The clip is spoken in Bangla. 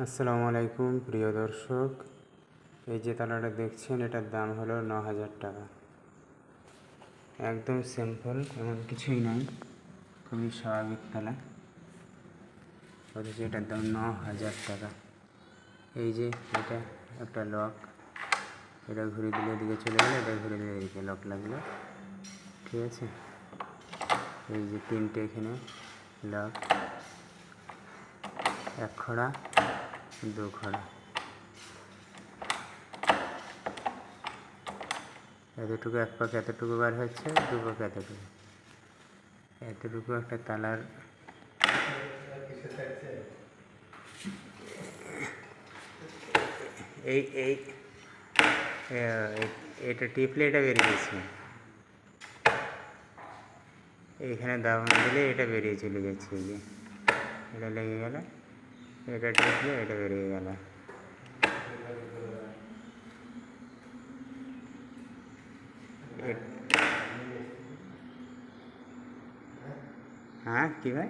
আসসালামু আলাইকুম প্রিয় দর্শক, এই যে তালাটা দেখছেন এটার দাম হলো ৯,০০০ টাকা। একদম সিম্পল, এমন কিছুই নাই, খুবই স্বাভাবিক তালা, অথচ এটার দাম ৯,০০০ টাকা। এই যে এটা একটা লক, এটা ঘুরে দিলে এদিকে চলে গেলে, এটা ঘুরে দিলে এদিকে লক লাগলো, ঠিক আছে। এই যে তিনটে এখানে লক, এক খড়া দু খড়া, এতটুকু এক পাক এতটুকু বার হচ্ছে, দু পাক এতটুকু একটা তালার এই এই এটা টিপলে এটা বেরিয়েছে, এইখানে দাবানো দিলে এটা বেরিয়ে চলে যাচ্ছে। এই যে এটা লেগে গেল, এটা টিপলে এটা বেরিয়ে গেল। হ্যাঁ, কী ভাই?